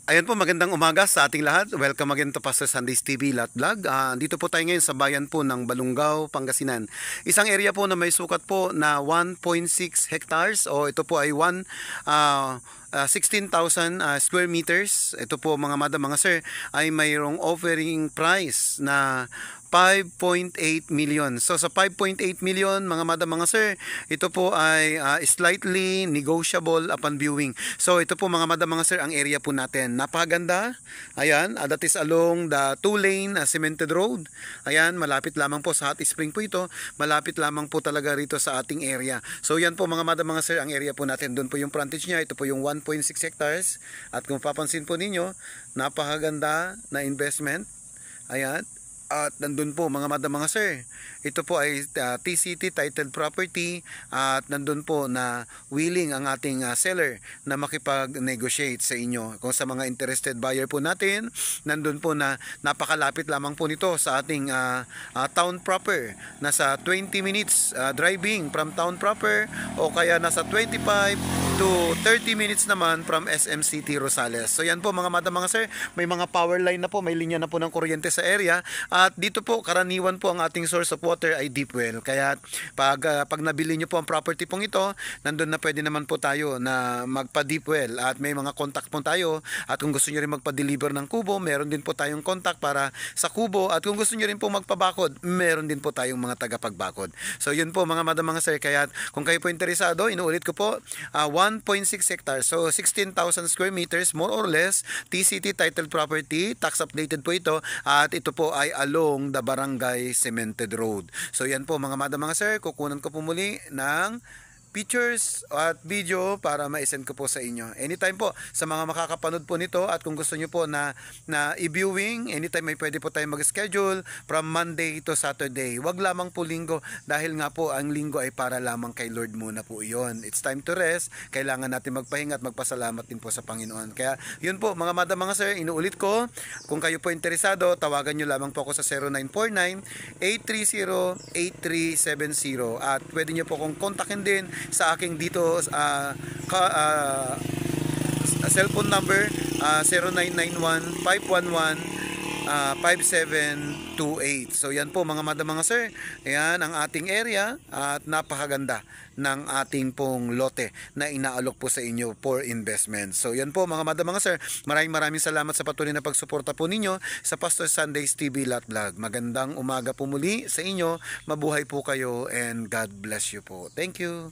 Ayan po, magandang umaga sa ating lahat. Welcome again to Pastor Sundays TV Lot Vlog. Dito po tayo ngayon sa bayan po ng Balungaw, Pangasinan. Isang area po na may sukat po na 1.6 hectares o ito po ay 16,000 square meters. Ito po mga madam, mga sir, ay mayroong offering price na 5.8 million. So sa 5.8 million mga madam, mga sir, ito po ay slightly negotiable upon viewing. So ito po mga madam, mga sir, ang area po natin. Napakaganda. Ayan, that is along the 2-lane cemented road. Ayan, malapit lamang po sa Hot Spring po ito. Malapit lamang po talaga rito sa ating area. So yan po mga madam, mga sir, ang area po natin. Doon po yung frontage niya. Ito po yung 1.6 hectares. At kung papansin po ninyo, napakaganda na investment. Ayan. At nandun po mga madam, mga sir, ito po ay TCT titled property at nandun po na willing ang ating seller na makipag-negotiate sa inyo. Kung sa mga interested buyer po natin, nandun po na napakalapit lamang po nito sa ating town proper. Nasa 20 minutes driving from town proper o kaya nasa 25 to 30 minutes naman from SM City Rosales. So yan po mga madam, mga sir, may mga power line na po, may linya na po ng kuryente sa area. At dito po karaniwan po ang ating source of water ay deep well. Kaya pag nabili nyo po ang property pong ito, nandun na pwede naman po tayo na magpa deep well at may mga contact po tayo. At kung gusto nyo rin magpa-deliver ng kubo, meron din po tayong contact para sa kubo. At kung gusto nyo rin po magpabakod, meron din po tayong mga tagapagbakod. So yun po mga madam, mga sir. Kaya kung kayo po interesado, inuulit ko po, 1.6 hectares. So 16,000 square meters more or less. TCT titled property, tax updated po ito. At ito po ay along the Barangay Cemented Road. So yan po mga madam, mga sir, kukunan ko po muli ng pictures at video para ma-send ko po sa inyo. Anytime po sa mga makakapanood po nito at kung gusto nyo po na i-viewing, anytime may pwede po tayo mag-schedule from Monday to Saturday. Wag lamang po linggo dahil nga po ang linggo ay para lamang kay Lord muna po iyon. It's time to rest. Kailangan natin magpahinga at magpasalamat din po sa Panginoon. Kaya yun po mga madam, mga sir, inuulit ko, kung kayo po interesado, tawagan nyo lamang po ako sa 0949-830-8370 at pwede nyo po akong kontakin din sa aking dito cellphone number 0991-511-5728. So yan po mga madam, mga sir, ayan ang ating area at napakaganda ng ating pong lote na inaalok po sa inyo for investment. So yan po mga madam, mga sir, maraming salamat sa patuloy na pagsuporta po ninyo sa Pastor Sundays TV Lot Vlog. Magandang umaga po muli sa inyo, mabuhay po kayo and God bless you po. Thank you.